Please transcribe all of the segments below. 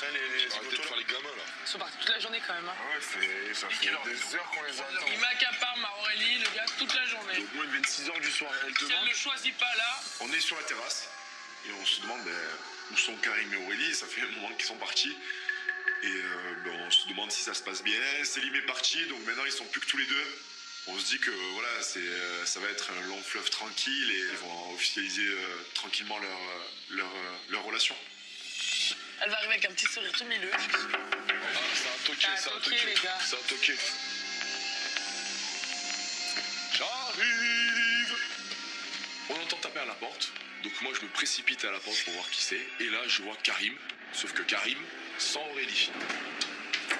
Arrêtez de faire les gamins là. Ils sont partis toute la journée quand même. Hein. Ah ouais, ça fait des heures qu'on les attend. Il m'accapare ma Aurélie, le gars, toute la journée. Au moins 26h du soir, elle Si elle demande. ne choisit pas là, On est sur la terrasse et on se demande où sont Karim et Aurélie. Ça fait un moment qu'ils sont partis. Et on se demande si ça se passe bien. Selim est parti, donc maintenant ils sont plus que tous les deux. On se dit que voilà, ça va être un long fleuve tranquille et ils vont officialiser tranquillement leur relation. elle va arriver avec un petit sourire tout mileux. Ah, c'est un toqué, C'est un toqué, les gars. C'est un toqué. J'arrive. On entend taper à la porte. Donc moi je me précipite à la porte pour voir qui c'est. Et là je vois Karim. Sauf que Karim sans Aurélie.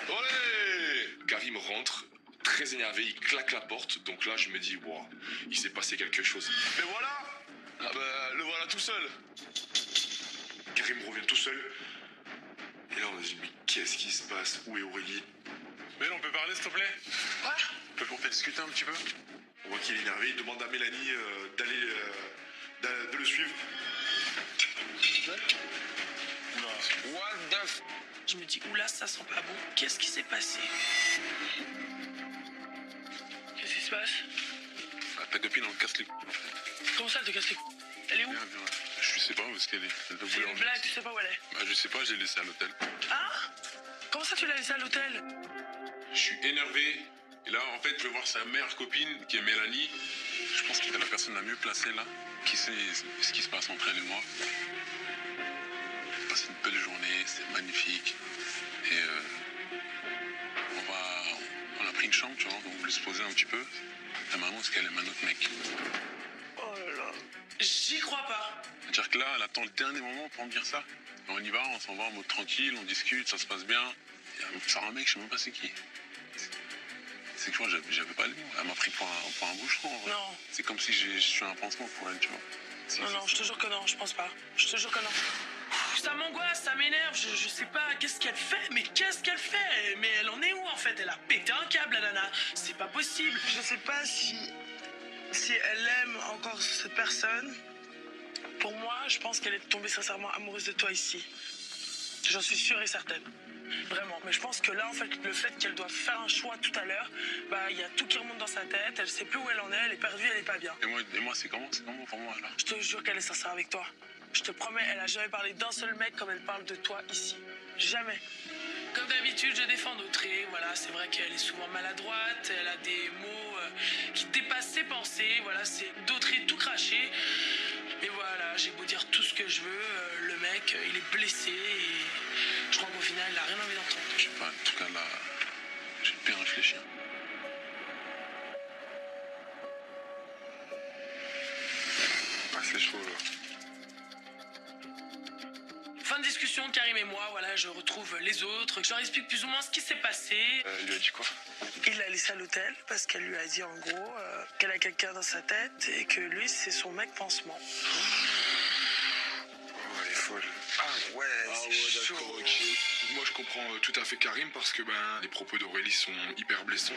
Olé! Karim rentre. Très énervé, il claque la porte. Donc là je me dis, wow, il s'est passé quelque chose. Mais voilà! Ah bah le voilà tout seul. Karim revient tout seul. Et là on se dit mais qu'est-ce qui se passe? Où est Aurélie? Mais on peut parler s'il te plaît? Quoi? On peut discuter un petit peu? On voit qu'il est énervé, il demande à Mélanie de le suivre. What the f... Je me dis, oula, ça sent pas bon. Qu'est-ce qui s'est passé? Qu'est-ce qui se passe? Ta copine, on casse les couilles. Comment ça, elle te casse les couilles? Elle est où? Viens. Je sais pas où est-ce qu'elle est. Elle doit C'est vouloir- une blague, tu sais pas où elle est. Bah, je sais pas, je l'ai laissée à l'hôtel. Hein? Comment ça, tu l'as laissée à l'hôtel? Je suis énervé. Et là, en fait, je vais voir sa meilleure copine, qui est Mélanie. Je pense qu'elle est la personne la mieux placée là, qui sait ce qui se passe entre elle et moi. On a passé une belle journée, c'est magnifique. Et on a pris une chambre, tu vois, donc on voulait se poser un petit peu. Et maintenant, est-ce qu'elle aime un autre mec? Oh là là. J'y crois pas. C'est-à-dire que là, elle attend le dernier moment pour me dire ça. Et on y va, on s'en va en mode tranquille, on discute, ça se passe bien. Et elle me sort un mec, je sais même pas c'est qui. C'est que moi, j'avais pas le mot. Elle m'a pris pour un boucheron. En vrai. Non. C'est comme si je suis un pansement pour elle, tu vois. Non, je te jure que non, je pense pas. Je te jure que non. Ça m'angoisse, ça m'énerve, je sais pas qu'est-ce qu'elle fait, mais qu'est-ce qu'elle fait? Mais elle en est où en fait? Elle a pété un câble, la nana. C'est pas possible. Je sais pas si elle aime encore cette personne. Pour moi, je pense qu'elle est tombée sincèrement amoureuse de toi ici. J'en suis sûre et certaine. Vraiment. Mais je pense que là, en fait, le fait qu'elle doit faire un choix tout à l'heure, bah, il y a tout qui remonte dans sa tête. Elle sait plus où elle en est. Elle est perdue, elle est pas bien. Et moi c'est comment pour moi, là? Je te jure qu'elle est sincère avec toi. Je te promets, elle a jamais parlé d'un seul mec comme elle parle de toi ici. Jamais. Comme d'habitude, je défends Dautré. Voilà, c'est vrai qu'elle est souvent maladroite. Elle a des mots qui dépassent ses pensées. Voilà, c'est Dautré tout craché. Et voilà, j'ai beau dire tout ce que je veux. Le mec, il est blessé. Et je crois qu'au final, il a rien envie d'entendre. Je sais pas, en tout cas là, j'ai bien réfléchi. Ah, c'est chaud là. Fin de discussion, Karim et moi, voilà, je retrouve les autres. Je leur explique plus ou moins ce qui s'est passé. Elle lui a dit quoi? Il l'a laissé à l'hôtel parce qu'elle lui a dit en gros qu'elle a quelqu'un dans sa tête et que lui, c'est son mec pansement. Oh, elle est folle. Ah ouais, c'est chaud. D'accord, ok. Moi je comprends tout à fait Karim parce que les propos d'Aurélie sont hyper blessants.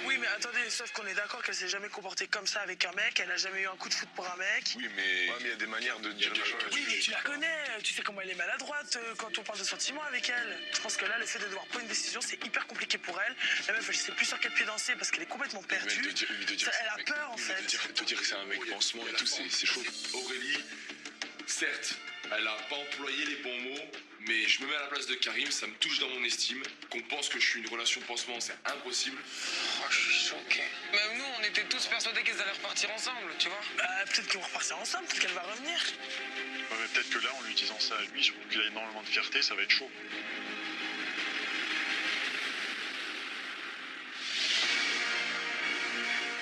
Oui, mais attendez, sauf qu'on est d'accord qu'elle s'est jamais comportée comme ça avec un mec. Elle a jamais eu un coup de foot pour un mec. Oui mais... Ouais, mais il y a des manières de dire les choses. Oui, mais tu la connais. Tu sais comment elle est maladroite quand on parle de sentiments avec elle. Je pense que là, le fait de devoir prendre une décision, c'est hyper compliqué pour elle. La meuf, elle sait plus sur quel pied danser parce qu'elle est complètement perdue. De dire Elle que c'est a un mec- peur, en oui, fait. De dire que c'est un mec pansement et tout, c'est chaud. Aurélie, certes, elle a pas employé les bons mots, mais je me mets à la place de Karim, ça me touche dans mon estime. Qu'on pense que je suis une relation pansement, c'est impossible. Oh, je suis choqué. Même nous, on était tous persuadés qu'elles allaient repartir ensemble, tu vois. Bah, peut-être qu'ils vont repartir ensemble, peut-être qu'elle va revenir. Ouais, mais peut-être que là, en lui disant ça à lui, surtout qu'il a énormément de fierté, ça va être chaud.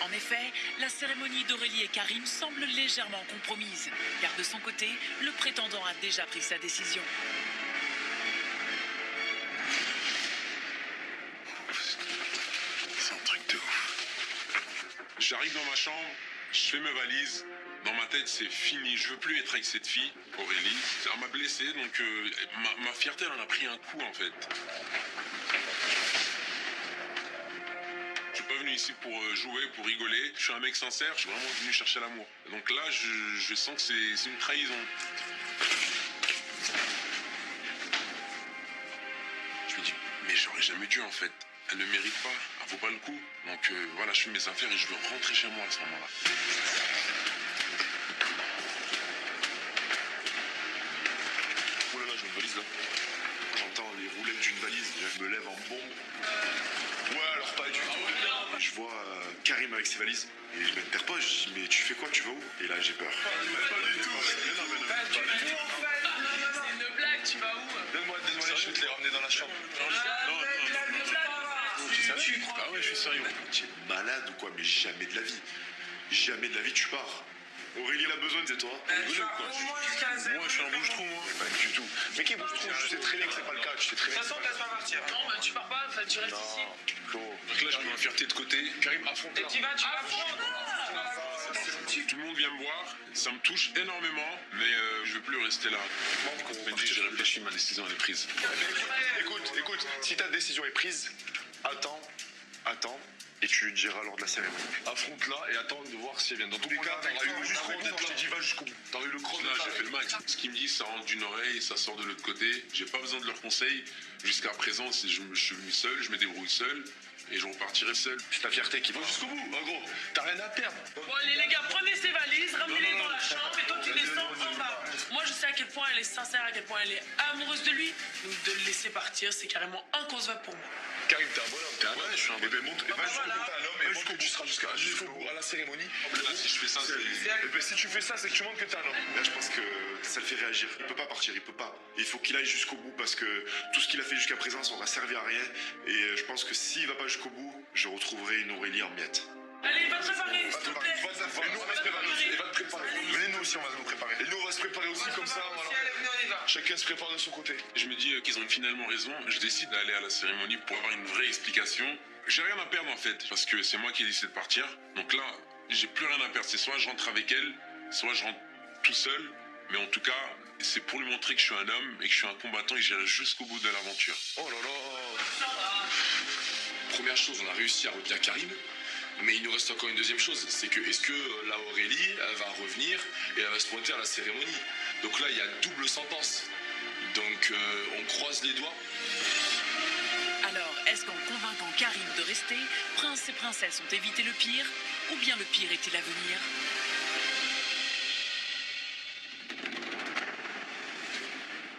En effet, la cérémonie d'Aurélie et Karim semble légèrement compromise, car de son côté, le prétendant a déjà pris sa décision. C'est un truc de ouf. J'arrive dans ma chambre, je fais mes valises. Dans ma tête, c'est fini. Je veux plus être avec cette fille, Aurélie. Elle m'a blessé, donc ma fierté, elle en a pris un coup, en fait. Je suis pas venu ici pour jouer, pour rigoler. Je suis un mec sincère, je suis vraiment venu chercher l'amour. Donc là, je sens que c'est une trahison. Je lui dis, mais j'aurais jamais dû en fait. Elle ne mérite pas, elle vaut pas le coup. Donc voilà, je fais mes affaires et je veux rentrer chez moi à ce moment-là. Oh là là, j'ai une valise là. J'entends les roulettes d'une valise, je me lève en bombe. Ouais, alors pas du tout. Je vois Karim avec ses valises et je m'interpose, je dis mais tu fais quoi, tu vas où? Et là j'ai peur. C'est une blague, tu vas où? Donne-moi, je vais te les ramener dans la chambre. Ah ouais, je suis sérieux. Tu es malade ou quoi? Mais jamais de la vie. Jamais de la vie tu pars. Aurélie elle a besoin de toi. Moi, je suis un bouche-trou, moi. Pas du tout. Mais qui bouge trop? Tu sais très bien que c'est pas le cas. Tu sais très bien. De toute façon, laisse pas partir. Non, bah, tu pars pas, enfin, tu restes ici. Flo. Donc là, je mets ma fierté de côté. Karim, affronte Et tu vas Tout le monde vient me voir, ça me touche énormément, mais je veux plus rester là. J'ai réfléchi, ma décision elle est prise. Écoute, si ta décision est prise, attends, et tu lui diras lors de la cérémonie. Affronte-la et attends de voir si elle vient. Dans tous les cas, t'auras eu le jusqu'au bout. Je t'ai dit, va jusqu'au bout. T'auras eu le croc. Là, j'ai fait le max. Ce qu'il me dit, ça rentre d'une oreille et ça sort de l'autre côté. J'ai pas besoin de leurs conseils. Jusqu'à présent, je suis venu seul, je me débrouille seul. Et je repartirai seul. C'est ta fierté qui va jusqu'au bout, en gros. T'as rien à perdre. Bon, allez, les gars, prenez ces valises, ramenez-les dans la chambre et toi, tu descends en bas. Moi, je sais à quel point elle est sincère, à quel point elle est amoureuse de lui. Donc, de le laisser partir, c'est carrément inconcevable pour moi. Karim, t'es un bonhomme. Ouais, je suis un Eh bonhomme. ben, montre, va jusqu'au bout. T'es un homme et montre que tu seras jusqu'au bout à la cérémonie. Là, si je fais ça, c'est... Eh ben, si tu fais ça, c'est que tu montres que t'es un homme. Là, je pense que ça le fait réagir. Il peut pas partir, il peut pas. Il faut qu'il aille jusqu'au bout parce que tout ce qu'il a fait jusqu'à présent, ça aura servi à rien. Et je pense que s'il va pas jusqu'au bout, je retrouverai une Aurélie en miettes. Allez, va te préparer, s'il te plaît. Et nous, on va se préparer aussi. Et va te préparer. Venez, nous aussi, on va nous préparer. Et nous, on va se préparer aussi comme ça. Voilà. Chacun se prépare de son côté. Je me dis qu'ils ont finalement raison. Je décide d'aller à la cérémonie pour avoir une vraie explication. J'ai rien à perdre en fait, parce que c'est moi qui ai décidé de partir. Donc là, j'ai plus rien à perdre. C'est soit je rentre avec elle, soit je rentre tout seul. Mais en tout cas, c'est pour lui montrer que je suis un homme et que je suis un combattant et que j'irai jusqu'au bout de l'aventure. Oh là là. Première chose, on a réussi à retenir Karim. Mais il nous reste encore une deuxième chose, c'est que est-ce que la Aurélie, elle va revenir et elle va se pointer à la cérémonie. Donc là, il y a double sentence. Donc on croise les doigts. Alors, est-ce qu'en convainquant Karim de rester, prince et princesse ont évité le pire, ou bien le pire est-il à venir?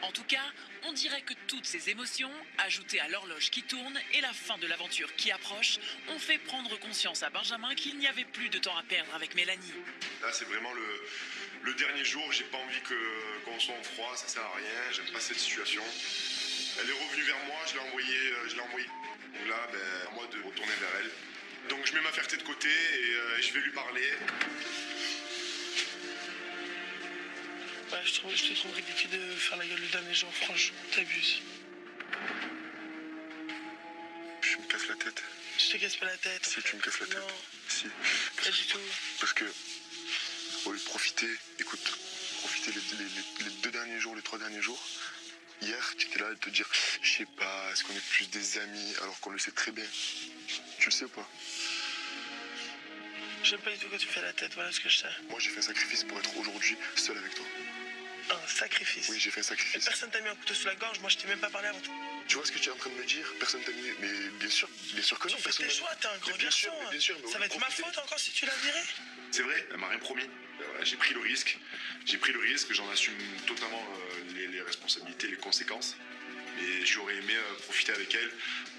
En tout cas, on dirait que toutes ces émotions, ajoutées à l'horloge qui tourne et la fin de l'aventure qui approche, ont fait prendre conscience à Benjamin qu'il n'y avait plus de temps à perdre avec Mélanie. Là, c'est vraiment le dernier jour. J'ai pas envie qu'on soit en froid, ça sert à rien. J'aime pas cette situation. Elle est revenue vers moi, je l'ai envoyée. Donc là, à moi de retourner vers elle. Donc je mets ma fierté de côté et je vais lui parler. Ouais, je te trouve ridicule de faire la gueule le dernier jour, franchement, t'abuses. Je me casse la tête. Je te casse pas la tête. Si, tu me casses la tête. Non, Si. pas du tout. Parce que, au lieu de profiter, écoute, profiter les 2 derniers jours, les 3 derniers jours. Hier, tu étais là à te dire, je sais pas, est-ce qu'on est plus des amis alors qu'on le sait très bien. Tu le sais ou pas? J'aime pas du tout quand tu fais la tête, voilà ce que je sais. Moi, j'ai fait un sacrifice pour être aujourd'hui seul avec toi. Un sacrifice. Oui, j'ai fait un Mais sacrifice. personne t'a mis un couteau sous la gorge, moi je t'ai même pas parlé avant tout. Tu vois ce que tu es en train de me dire? Personne t'a mis. Mais bien sûr que non. Tu fais Personne tes m'a mis. choix, t'es un grand Mais bien sûr, garçon. mais bien sûr, mais Ça on va a être ma profité. faute encore si tu la virais. C'est vrai, elle m'a rien promis. Voilà, j'ai pris le risque. J'en assume totalement les responsabilités, les conséquences. Et j'aurais aimé profiter avec elle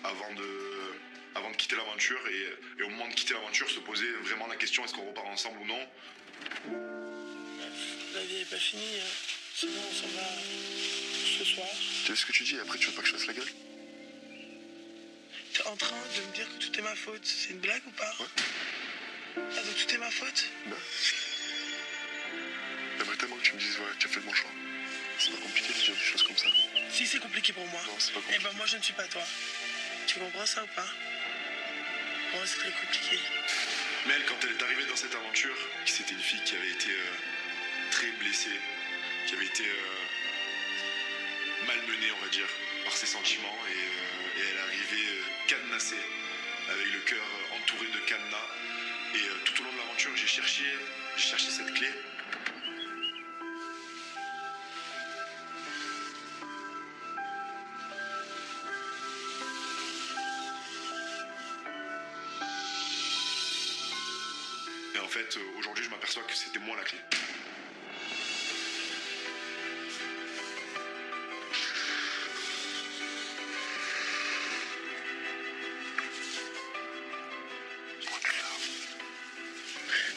avant de quitter l'aventure. Et au moment de quitter l'aventure, se poser vraiment la question, est-ce qu'on repart ensemble ou non? La vie est pas finie, hein. C'est bon, on s'en va ce soir. Tu sais ce que tu dis et après tu veux pas que je fasse la gueule? T'es en train de me dire que tout est ma faute. C'est une blague ou pas? Ouais. Ah, donc tout est ma faute? Ben. J'aimerais tellement que tu me dises, ouais, tu as fait le bon choix. C'est pas compliqué de dire des choses comme ça. Si c'est compliqué pour moi, Non, c'est pas eh compliqué. ben moi je ne suis pas toi. Tu comprends ça ou pas? Pour moi c'est très compliqué. Mais elle, quand elle est arrivée dans cette aventure, c'était une fille qui avait été très blessée, qui avait été malmenée, on va dire, par ses sentiments. Et elle est arrivée cadenassée, avec le cœur entouré de cadenas. Et tout au long de l'aventure, j'ai cherché cette clé. fait, aujourd'hui, je m'aperçois que c'était moi la clé.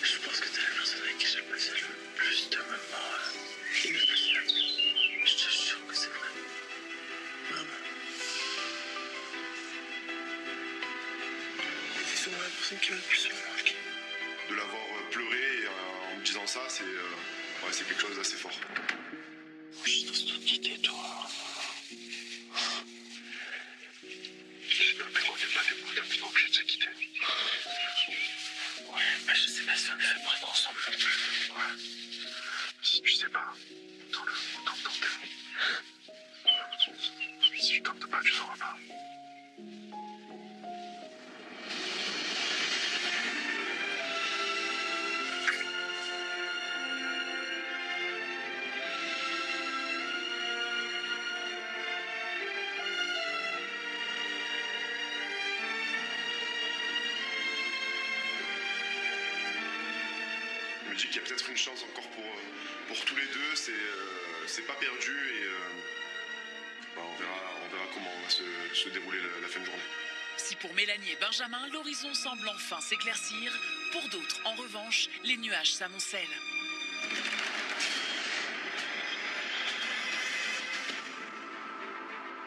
Je pense que t'es la personne avec qui j'ai passé le plus de moments inoubliables. Je te jure que c'est vrai. Vraiment. C'est souvent la personne qui m'a le plus marqué. De l'avoir pleuré en me disant ça, c'est quelque chose d'assez fort. Je suis dans cette idée, toi. J'ai pas pu qu'on ait pas des problèmes, on est obligé de se quitter. Ouais, bah je sais pas si on est fait pour être ensemble non plus. Ouais. Si tu sais pas, tente-le, tente. Si je tente pas, tu sauras pas. Je me dis qu'il y a peut-être une chance encore pour tous les deux, c'est pas perdu et on verra comment va se dérouler la fin de journée. Si pour Mélanie et Benjamin, l'horizon semble enfin s'éclaircir, pour d'autres, en revanche, les nuages s'amoncellent.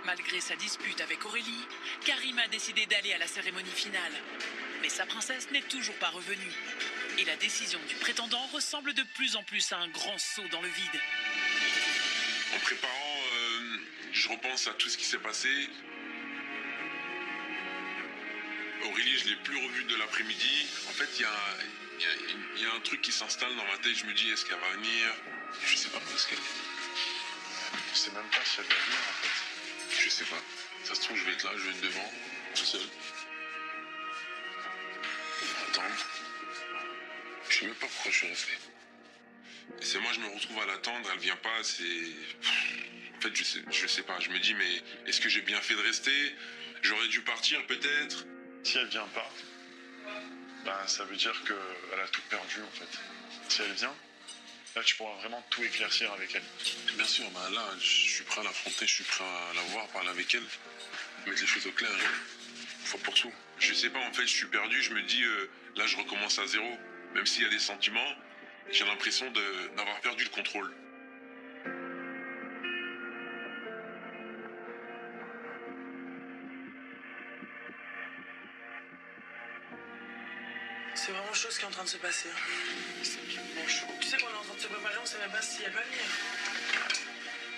Malgré sa dispute avec Aurélie, Karim a décidé d'aller à la cérémonie finale. Mais sa princesse n'est toujours pas revenue. Et la décision du prétendant ressemble de plus en plus à un grand saut dans le vide. En préparant, je repense à tout ce qui s'est passé. Aurélie, je l'ai plus revue de l'après-midi. En fait, il y a un truc qui s'installe dans ma tête. Je me dis, est-ce qu'elle va venir? Je sais pas où est-ce qu'elle est. Je sais même pas si elle va venir en fait. Je sais pas. Ça se trouve, je vais être là, je vais être devant, tout seul. Attendre. Je sais même pas pourquoi je suis resté. Et c'est moi, je me retrouve à l'attendre, elle vient pas, c'est... En fait, je sais pas. Je me dis, mais est-ce que j'ai bien fait de rester? J'aurais dû partir, peut-être. Si elle vient pas, ben ça veut dire qu'elle a tout perdu en fait. Si elle vient, là tu pourras vraiment tout éclaircir avec elle. Bien sûr, bah là, je suis prêt à l'affronter, je suis prêt à la voir, parler avec elle, mettre les choses au clair. Faut pour tout. Je sais pas, en fait, je suis perdu, je me dis, là, je recommence à zéro. Même s'il y a des sentiments, j'ai l'impression d'avoir perdu le contrôle. C'est vraiment chaud ce qui est en train de se passer. C'est vraiment chaud. Tu sais qu'on est en train de se préparer, on sait même pas si elle va venir.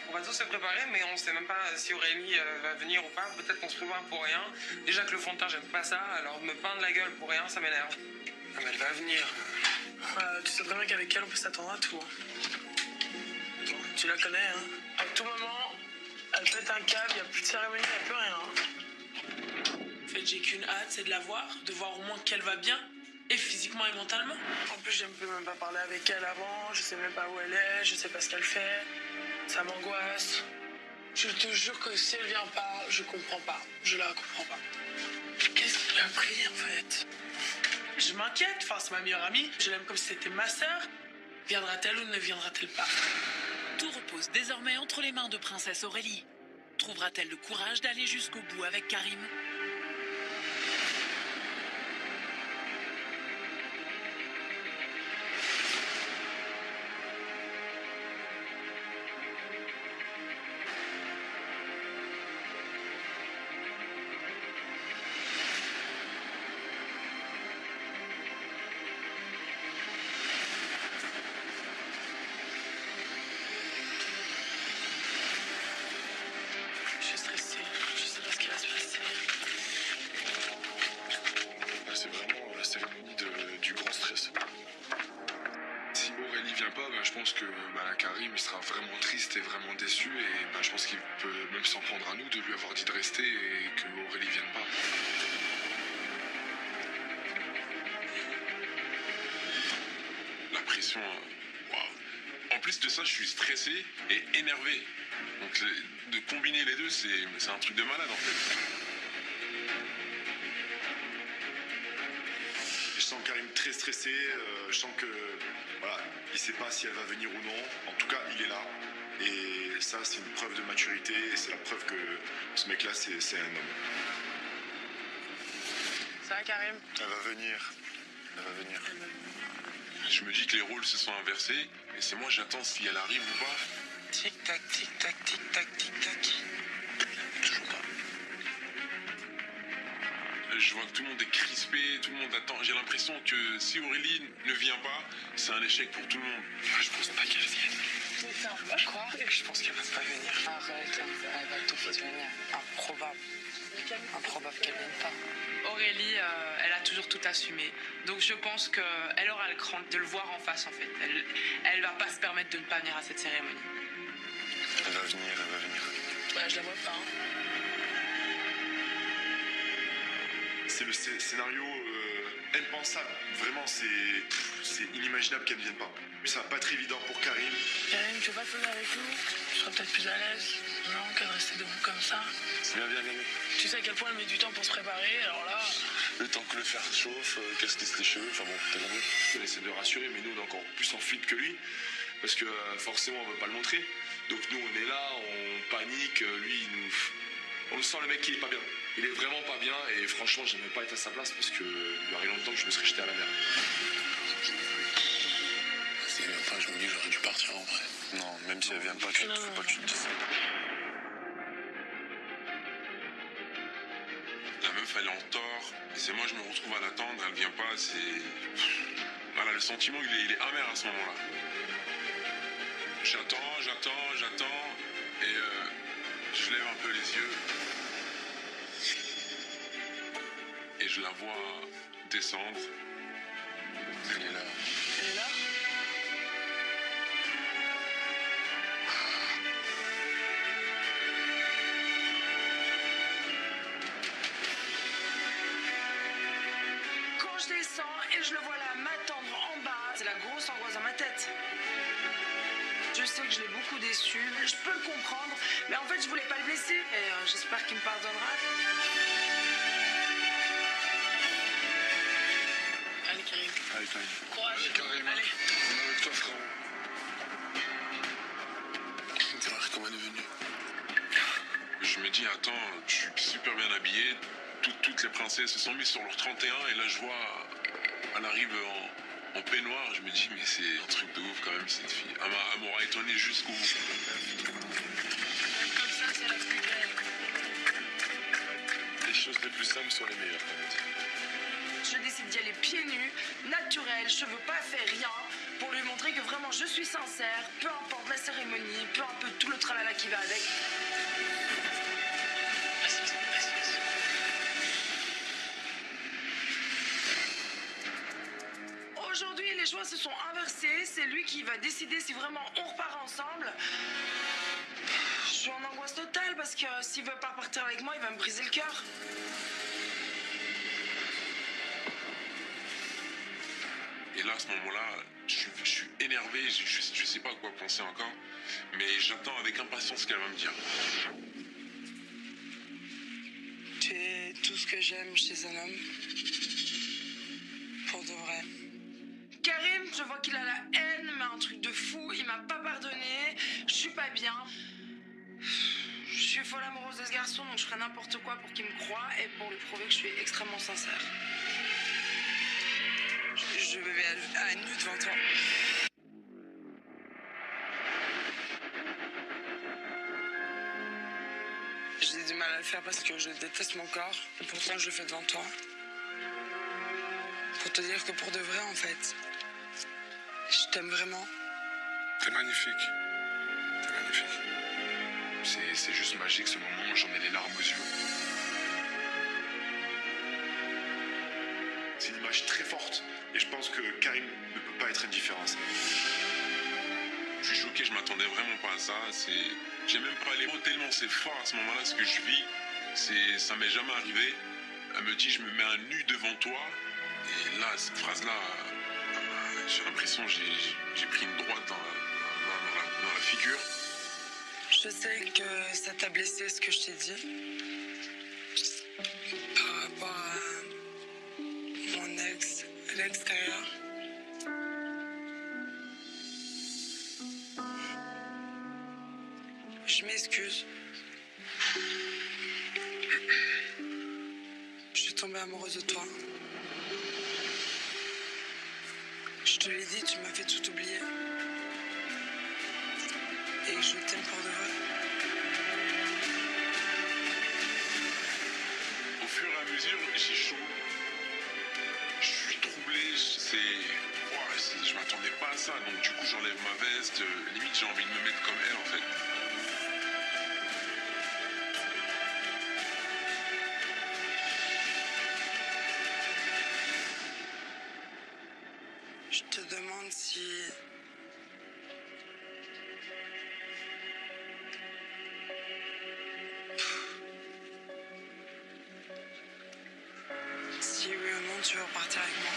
On va tous se préparer, mais on sait même pas si Aurélie va venir ou pas. Peut-être qu'on se prépare pour rien. Déjà que le fond de teint, j'aime pas ça, alors me peindre la gueule pour rien, ça m'énerve. Ah, mais elle va venir. Tu sais très bien qu'avec elle, on peut s'attendre à tout. Bon, tu la connais, hein. À tout moment, elle pète un câble, il n'y a plus de cérémonie, il n'y a plus rien. En fait, j'ai qu'une hâte, c'est de la voir, de voir au moins qu'elle va bien, et physiquement et mentalement. En plus, je ne peux même pas parler avec elle avant, je sais même pas où elle est, je sais pas ce qu'elle fait. Ça m'angoisse. Je te jure que si elle vient pas, je comprends pas. Je la comprends pas. Qu'est-ce qu'il a pris, en fait? Je m'inquiète, enfin, c'est ma meilleure amie, je l'aime comme si c'était ma sœur. Viendra-t-elle ou ne viendra-t-elle pas? Tout repose désormais entre les mains de princesse Aurélie. Trouvera-t-elle le courage d'aller jusqu'au bout avec Karim? Je suis stressée, je sais pas ce qui va se passer. Là, c'est vraiment la cérémonie du grand stress. Si Aurélie vient pas, je pense que Karim il sera vraiment triste et vraiment déçu et je pense qu'il peut même s'en prendre à nous de lui avoir dit de rester et que Aurélie vienne pas. La pression, waouh. En plus de ça, je suis stressé et énervé. Donc de combiner les deux, c'est un truc de malade en fait. Je sens Karim très stressé. Je sens que voilà, il sait pas si elle va venir ou non. En tout cas, il est là. Et ça, c'est une preuve de maturité. Et c'est la preuve que ce mec-là, c'est un homme. Ça va, Karim? Elle va venir. Elle va venir. Je me dis que les rôles se sont inversés, et c'est moi j'attends si elle arrive ou pas. Tic-tac, tic-tac, tic-tac, tic-tac. Toujours pas. Je vois que tout le monde est crispé, tout le monde attend. J'ai l'impression que si Aurélie ne vient pas, c'est un échec pour tout le monde. Je pense pas qu'elle vienne. Quoi? Je pense qu'elle va pas venir. Arrête, elle va tout faire venir. Improbable. Improbable qu'elle vienne pas. Aurélie, elle a toujours tout assumé. Donc je pense qu'elle aura le cran de le voir en face en fait. Elle va pas se permettre de ne pas venir à cette cérémonie. Elle va venir, elle va venir. Bah, je la vois pas. Hein. C'est le scénario impensable. Vraiment, c'est inimaginable qu'elle ne vienne pas. Mais ça va pas être évident pour Karim. Karim, tu veux pas te poser avec nous? Tu seras peut-être plus à l'aise. Non, qu'à rester debout comme ça. Viens, viens, viens. Tu sais à quel point elle met du temps pour se préparer, alors là... Le temps que le fer chauffe, qu'elle se lisse les cheveux, enfin bon, t'as compris. On essaie de le rassurer, mais nous on est encore plus en fuite que lui, parce que forcément on veut pas le montrer. Donc nous on est là, on panique, lui on le sent le mec qui est pas bien. Il est vraiment pas bien et franchement j'aimerais pas être à sa place parce que il y aurait longtemps que je me serais jeté à la mer. Si elle vient pas, je me dis que j'aurais dû partir en vrai. Non, même si elle vient pas, faut pas que tu te dises. La meuf elle est en tort, et c'est moi je me retrouve à l'attendre, elle vient pas, c'est... Voilà, le sentiment il est amer à ce moment-là. J'attends, et je lève un peu les yeux. Et je la vois descendre. Elle est là. Elle est là? Quand je descends et je le vois là m'attendre en bas, c'est la grosse angoisse dans ma tête. Je sais que je l'ai beaucoup déçu, je peux le comprendre, mais en fait je voulais pas le blesser et j'espère qu'il me pardonnera. Allez Karim. Allez, Karim. Courage. Karim, allez. on est avec toi, frérot. C'est vrai comment elle est venue. Je me dis, attends, je suis super bien habillé. Toutes les princesses se sont mises sur leur 31 et là je vois, elle arrive en peignoir. Je me dis, mais c'est un truc de ouf quand même cette fille. Elle m'aura étonné jusqu'au bout. Comme ça, c'est la plus belle. Les choses les plus simples sont les meilleures, quand même. Je décide d'y aller pieds nus, naturel, cheveux pas fait, rien, pour lui montrer que vraiment je suis sincère, peu importe la cérémonie, peu importe tout le tralala qui va avec. Aujourd'hui, les choix se sont inversés, c'est lui qui va décider si vraiment on repart ensemble. Je suis en angoisse totale parce que s'il veut pas repartir avec moi, il va me briser le cœur. Et là, à ce moment-là, je suis énervé, je sais pas à quoi penser encore, mais j'attends avec impatience ce qu'elle va me dire. Tu es tout ce que j'aime chez un homme. Pour de vrai. Karim, je vois qu'il a la haine, mais un truc de fou. Il m'a pas pardonné. Je suis pas bien. Je suis folle amoureuse de ce garçon, donc je ferai n'importe quoi pour qu'il me croie et pour lui prouver que je suis extrêmement sincère. Je vais à nu devant toi. J'ai du mal à le faire parce que je déteste mon corps, et pourtant je le fais devant toi. Pour te dire que pour de vrai, en fait, je t'aime vraiment. T'es magnifique. T'es magnifique. C'est juste magique ce moment, j'en ai les larmes aux yeux. C'est une image très forte. Et je pense que Karim ne peut pas être indifférent à ça. Je suis choqué, je m'attendais vraiment pas à ça. J'ai même pas les mots tellement c'est fort à ce moment-là, ce que je vis. Ça m'est jamais arrivé. Elle me dit, je me mets à nu devant toi. Et là, cette phrase-là, j'ai l'impression que j'ai pris une droite dans la figure. Je sais que ça t'a blessé ce que je t'ai dit. Par rapport à mon ex, l'extérieur. Je m'excuse. Je suis tombée amoureuse de toi. Je te l'ai dit, tu m'as fait tout oublier. Et je t'aime pour de vrai. Au fur et à mesure, j'ai chaud. Je suis troublé. Je m'attendais pas à ça. Donc du coup, j'enlève ma veste. Limite, j'ai envie de me mettre comme elle, en fait. Je te demande si... Si oui ou non tu veux repartir avec moi.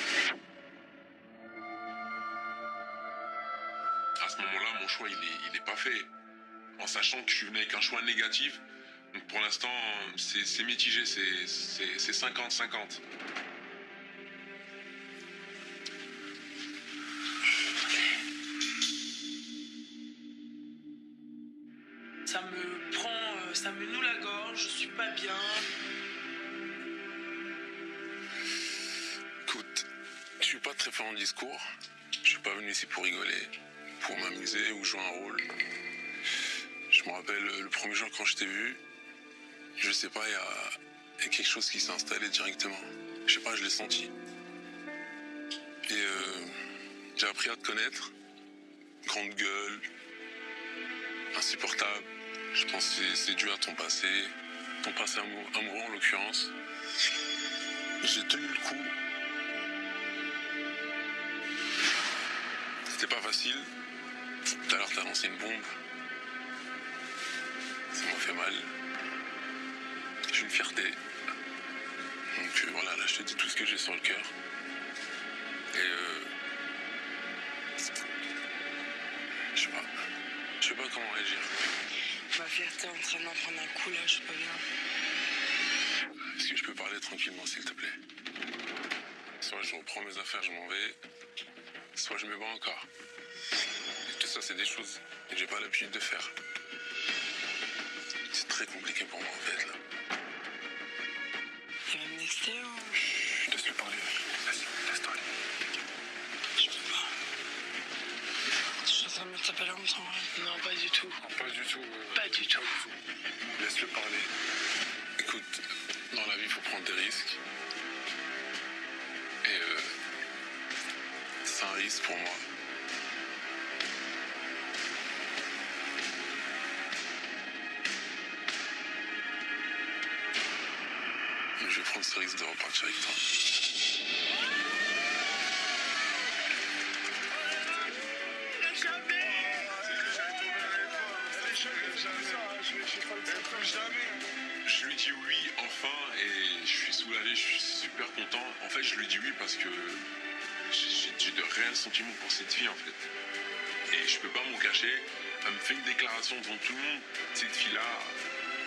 À ce moment-là, mon choix, il est pas fait. En sachant que je suis venu avec un choix négatif. Donc pour l'instant, c'est mitigé. C'est 50-50. Ça me prend, ça me noue la gorge, je suis pas bien. Écoute, je suis pas très fort en discours. Je suis pas venu ici pour rigoler, pour m'amuser ou jouer un rôle. Je me rappelle le premier jour quand je t'ai vu, je sais pas, il y a quelque chose qui s'est installé directement. Je sais pas, je l'ai senti. Et j'ai appris à te connaître. Grande gueule, insupportable. Je pense que c'est dû à ton passé amoureux en l'occurrence. J'ai tenu le coup. C'était pas facile. Tout à l'heure, t'as lancé une bombe. Ça m'a fait mal. J'ai une fierté. Donc voilà, là, je te dis tout ce que j'ai sur le cœur. Et je sais pas comment réagir. Ma fierté est en train d'en prendre un coup là, je suis pas bien. Est-ce que je peux parler tranquillement, s'il te plaît? Soit je reprends mes affaires, je m'en vais, soit je me bats encore. Et tout ça, c'est des choses que j'ai pas l'habitude de faire. C'est très compliqué pour moi, en fait, là. Il va me nexter ou... Chut, laisse-le parler. Laisse-toi aller. Je peux pas. Je suis en train de me taper la honte en vrai. Non, pas du tout. Non, pas du tout. Pas du tout. Laisse-le parler. Écoute, dans la vie, il faut prendre des risques. Et c'est un risque pour moi. Mais je vais prendre ce risque de repartir avec toi. Je lui dis oui enfin et je suis soulagé, je suis super content. En fait, je lui dis oui parce que j'ai de réels sentiments pour cette fille en fait. Et je peux pas m'en cacher. Elle me fait une déclaration devant tout le monde. Cette fille-là,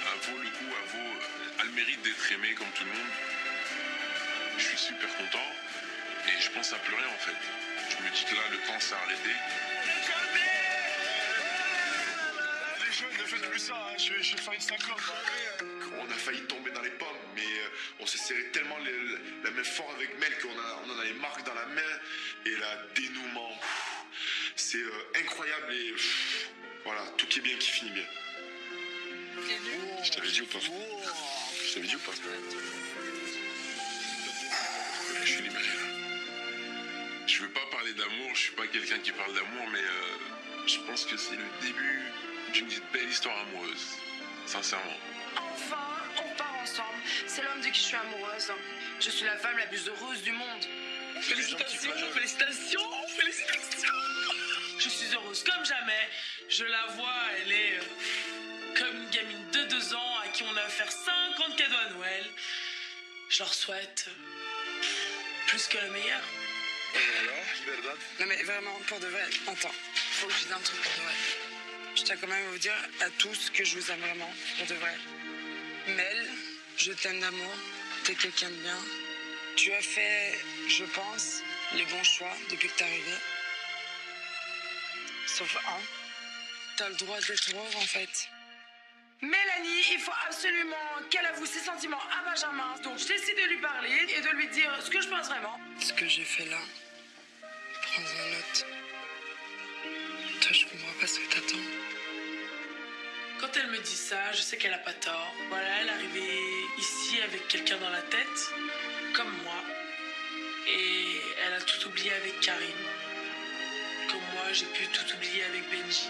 elle vaut le coup, elle a le mérite d'être aimée comme tout le monde. Je suis super content et je pense à plus rien en fait. Je me dis que là, le temps s'est arrêté. Les jeunes, ne faites plus ça, hein. Je vais faire une syncope. On a failli tomber dans les pommes, mais on s'est serré tellement la main fort avec Mel qu'on en a les marques dans la main et la dénouement. C'est incroyable et voilà, tout qui est bien qui finit bien. Je t'avais dit ou pas? Je t'avais dit ou pas? Je suis libéré là. Je veux pas parler d'amour, je suis pas quelqu'un qui parle d'amour, mais je pense que c'est le début d'une belle histoire amoureuse. Sincèrement. Enfin, on part ensemble. C'est l'homme de qui je suis amoureuse. Je suis la femme la plus heureuse du monde. Félicitations, félicitations, félicitations. Je suis heureuse comme jamais. Je la vois, elle est comme une gamine de 2 ans à qui on a offert 50 cadeaux à Noël. Je leur souhaite plus que le meilleur. Non mais vraiment, pour de vrai, attends, faut que je dise un truc pour de vrai. Je tiens quand même à vous dire à tous que je vous aime vraiment, pour de vrai. Mel, je t'aime d'amour, t'es quelqu'un de bien. Tu as fait, je pense, les bons choix depuis que t'es arrivé. Sauf un. T'as le droit d'être heureux, en fait. Mélanie, il faut absolument qu'elle avoue ses sentiments à Benjamin. Donc je décide de lui parler et de lui dire ce que je pense vraiment. Ce que j'ai fait là, prends-en note. Toi, je comprends pas ce que t'attends. Quand elle me dit ça, je sais qu'elle a pas tort. Voilà, elle est arrivée ici avec quelqu'un dans la tête, comme moi. Et elle a tout oublié avec Karim. Comme moi, j'ai pu tout oublier avec Benji.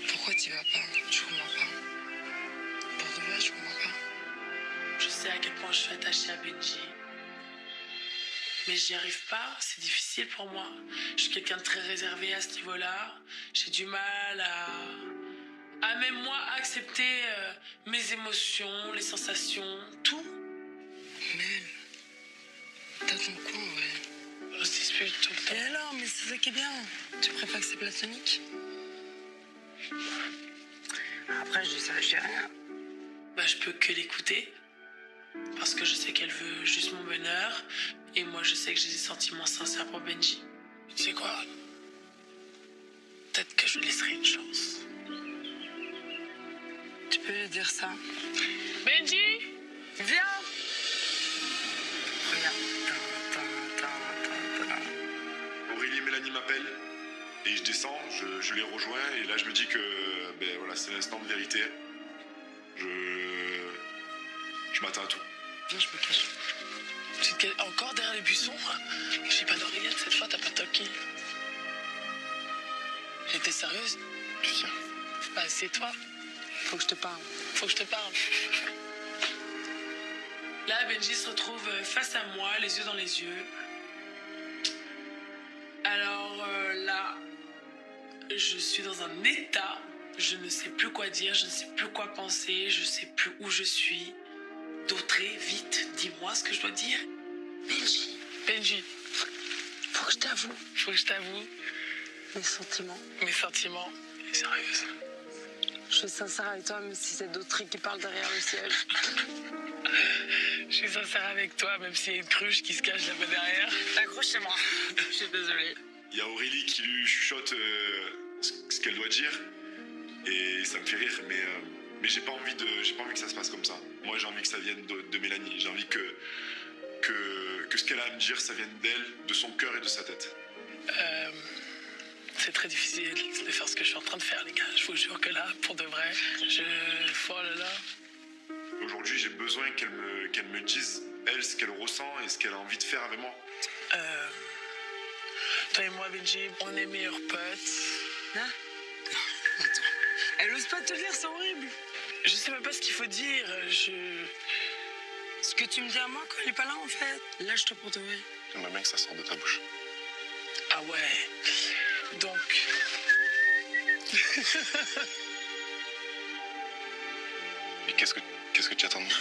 Pourquoi t'y vas pas? Je comprends pas. Pour de vrai, je comprends pas. Je sais à quel point je suis attachée à Benji. Mais j'y arrive pas, c'est difficile pour moi. Je suis quelqu'un de très réservé à ce niveau-là. J'ai du mal à même moi accepter mes émotions, les sensations, tout. Mais t'attends quoi en vrai? On se dispute tout le temps. Et alors, mais c'est ça qui est bien. Tu préfères que c'est platonique? Après, je dis ça, je dis rien. Bah, je peux que l'écouter. Parce que je sais qu'elle veut juste mon bonheur. Et moi, je sais que j'ai des sentiments sincères pour Benji. Tu sais quoi? Peut-être que je lui laisserai une chance. Tu peux lui dire ça? Benji! Viens! Regarde. Aurélie et Mélanie m'appellent et je descends, je les rejoins et là je me dis que ben voilà, c'est l'instant de vérité. Je m'attends à tout. Viens, je me cache. Encore derrière les buissons? J'ai pas d'oreillette cette fois, t'as pas toqué. J'étais sérieuse? Je sais. Bah, c'est toi. Faut que je te parle. Faut que je te parle. Là, Benji se retrouve face à moi, les yeux dans les yeux. Alors là, je suis dans un état. Je ne sais plus quoi dire, je ne sais plus quoi penser, je ne sais plus où je suis. D'autré, vite, dis-moi ce que je dois dire. Benji, Benji, faut que je t'avoue. faut que je t'avoue Mes sentiments. mes sentiments. Sérieuse. Je suis sincère avec toi, même si c'est d'autres qui parlent derrière le siège. Je suis sincère avec toi, même s'il y a une cruche qui se cache là-bas derrière. Accrochez-moi. Je suis désolée. Il y a Aurélie qui lui chuchote ce qu'elle doit dire et ça me fait rire, mais j'ai pas envie que ça se passe comme ça. Moi j'ai envie que ça vienne de Mélanie, j'ai envie que ce qu'elle a à me dire ça vienne d'elle, de son cœur et de sa tête. C'est très difficile de faire ce que je suis en train de faire, les gars. Je vous jure que là, pour de vrai, oh là là. Aujourd'hui j'ai besoin qu'elle me dise elle ce qu'elle ressent et ce qu'elle a envie de faire avec moi. Toi et moi, Benji, on est meilleurs potes. Hein? Attends. Elle ose pas te le dire, c'est horrible. Je sais même pas ce qu'il faut dire. Ce que tu me dis à moi quand elle est pas là, en fait. Lâche-toi pour de vrai. J'aimerais bien que ça sorte de ta bouche. Ah ouais. Donc. Et qu'est-ce que tu attends de moi?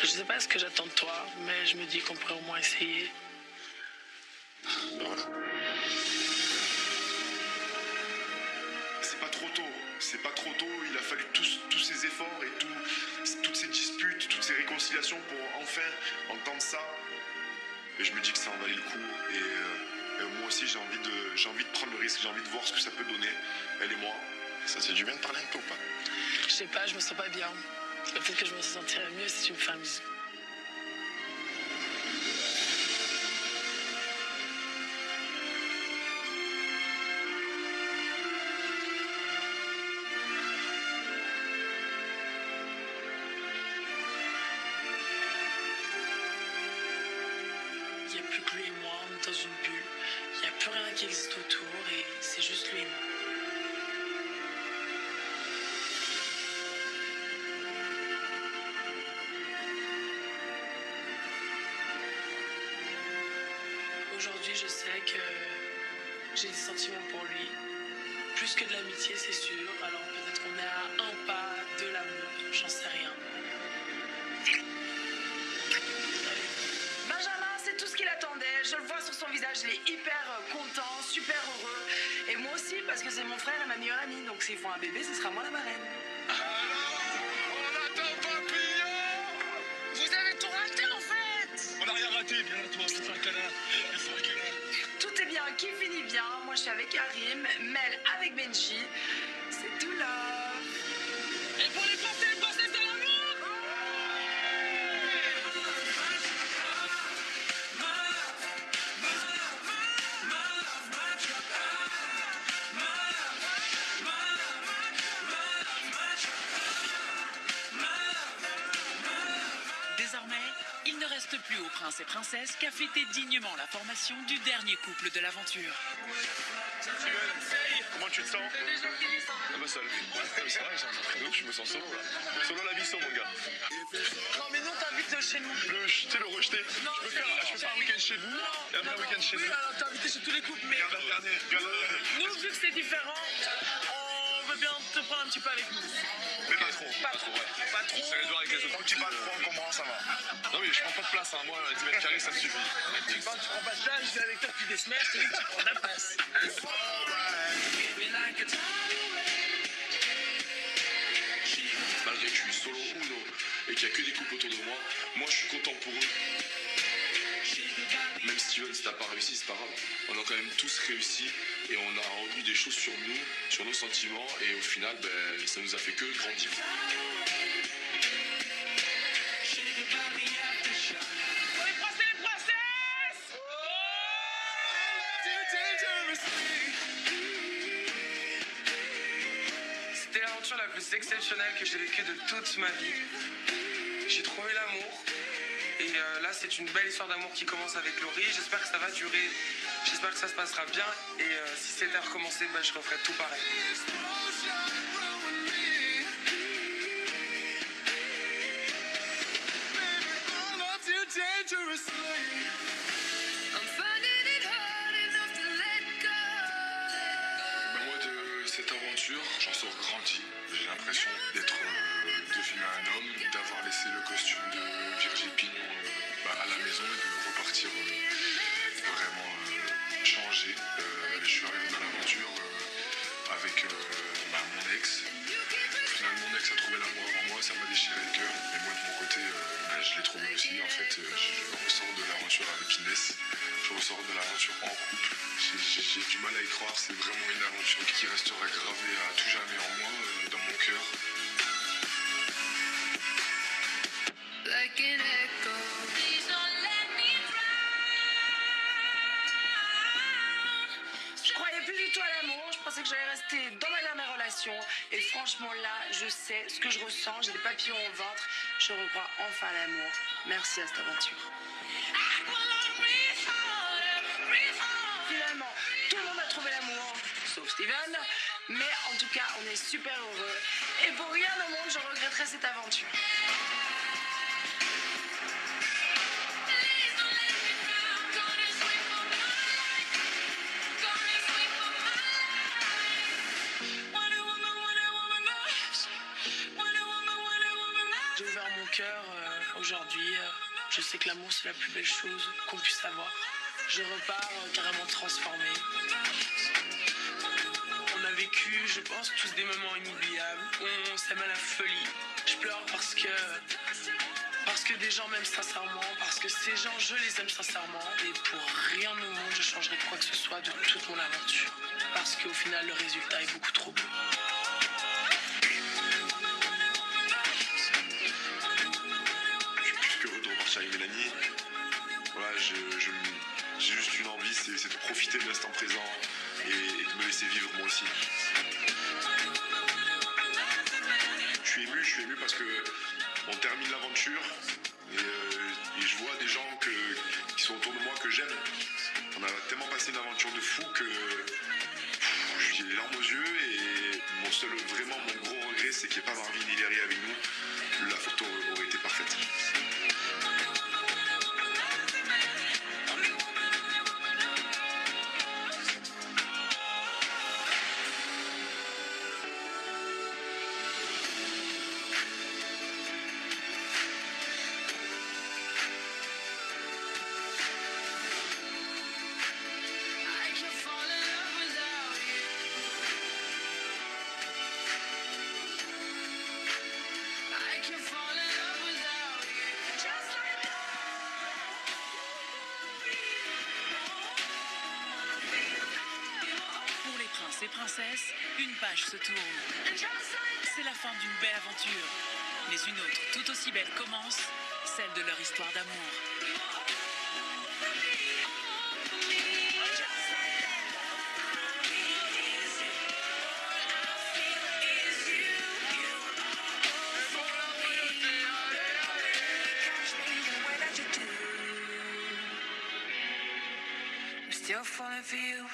Je sais pas ce que j'attends de toi, mais je me dis qu'on pourrait au moins essayer. Ben voilà. C'est pas trop tôt, il a fallu tous ces efforts et toutes ces disputes, toutes ces réconciliations pour enfin entendre ça. Et je me dis que ça en valait le coup et moi aussi j'ai envie de prendre le risque, j'ai envie de voir ce que ça peut donner, elle et moi. Ça te fait du bien de parler un peu ou pas? Je sais pas, je me sens pas bien. Peut-être que je me sentirais mieux si tu me fais un bisou. Il n'y a plus que lui et moi, on est dans une bulle. Il n'y a plus rien qui existe autour et c'est juste lui et moi. Aujourd'hui, je sais que j'ai des sentiments pour lui. Plus que de l'amitié, c'est sûr. Alors peut-être qu'on est à un pas de l'amour, j'en sais rien. Benjamin, c'est tout ce qu'il attendait. Je le vois sur son visage, il est hyper content, super heureux. Et moi aussi, parce que c'est mon frère et ma meilleure amie. Donc s'ils font un bébé, ce sera moi la marraine. On attend papillon. Vous avez tout raté en fait. On n'a rien raté, bien à toi, c'est un canard. qui finit bien. Moi, je suis avec Karim, Mel avec Benji. C'est tout là. Et pour les Français de l'amour! Désormais, il ne reste plus aux princes et princesses qu'à fêter dignement la formation du dernier couple de l'aventure. Comment tu te sens? Ah bah ça le fait. C'est vrai, j'ai un entraînement, je me sens solo là. Solo la mission, mon gars. Non mais non, t'invites chez nous. Tu sais, le rejeter. Non, Je peux faire un week-end chez vous et après un week-end chez oui, nous. alors t'es invité chez tous les couples, mais Regarde la dernière. nous, vu que c'est différent, on veut bien te prendre un petit peu avec nous. Mais pas trop. Pas trop, ouais. Pas trop. Ça va voir avec les autres. Tant que tu pas trop encombrant, ça va. Non mais je prends pas de place, hein. Moi, 10 mètres carrés, ça me suffit. Quand tu prends pas de place, je vais avec toi depuis des semaines, je te dis que tu prends ta place. Malgré que je suis solo uno et qu'il n'y a que des couples autour de moi, moi je suis content pour eux. Même Steven, si t'as pas réussi, c'est pas grave. On a quand même tous réussi et on a revu des choses sur nous, sur nos sentiments et au final, ben, ça nous a fait que grandir. Pour les Français, les Princesses! C'était l'aventure la plus exceptionnelle que j'ai vécue de toute ma vie. J'ai trouvé l'amour. Et là, c'est une belle histoire d'amour qui commence avec Laurie. J'espère que ça va durer. J'espère que ça se passera bien. Et si c'était à recommencer, bah, je referais tout pareil. Ben moi, de cette aventure, j'en sors grandi. J'ai l'impression d'être devenu un homme, d'avoir laissé le costume de Virgile Pignon à la maison et de repartir vraiment changé. Je suis arrivé dans l'aventure avec mon ex. Au final, mon ex a trouvé l'amour avant moi, ça m'a déchiré le cœur. Et moi, de mon côté, je l'ai trouvé aussi. En fait, je ressors de l'aventure avec Inès. Je ressors de l'aventure en couple. J'ai du mal à y croire. C'est vraiment une aventure qui restera gravée à tout jamais en moi, dans mon cœur. Je croyais plus du tout à l'amour. Je pensais que j'allais rester dans ma dernière relation. Et franchement, là, je sais ce que je ressens. J'ai des papillons au ventre. Je reprends enfin l'amour. Merci à cette aventure. Finalement, tout le monde a trouvé l'amour, sauf Steven. Mais en tout cas, on est super heureux. Et pour rien au monde, je regretterai cette aventure. J'ai ouvert mon cœur aujourd'hui. Je sais que l'amour, c'est la plus belle chose qu'on puisse avoir. Je repars carrément transformé. On a vécu, je pense, tous des moments inoubliables. On s'aime à la folie. Je pleure parce que des gens m'aiment sincèrement, parce que ces gens, je les aime sincèrement. Et pour rien au monde, je changerai quoi que ce soit de toute mon aventure. Parce qu'au final, le résultat est beaucoup trop beau. Plus que heureux de repartir avec Mélanie. Voilà, j'ai juste une envie, c'est de profiter de l'instant présent et de me laisser vivre moi aussi. Je suis ému parce que on termine l'aventure et je vois des gens qui sont autour de moi que j'aime. On a tellement passé une aventure de fou que j'ai les larmes aux yeux et vraiment mon gros regret, c'est qu'il n'y ait pas Marvin Hillery avec nous. La photo aurait été parfaite. princes et princesses, une page se tourne. C'est la fin d'une belle aventure. Mais une autre, tout aussi belle, commence, celle de leur histoire d'amour. Still falling for you.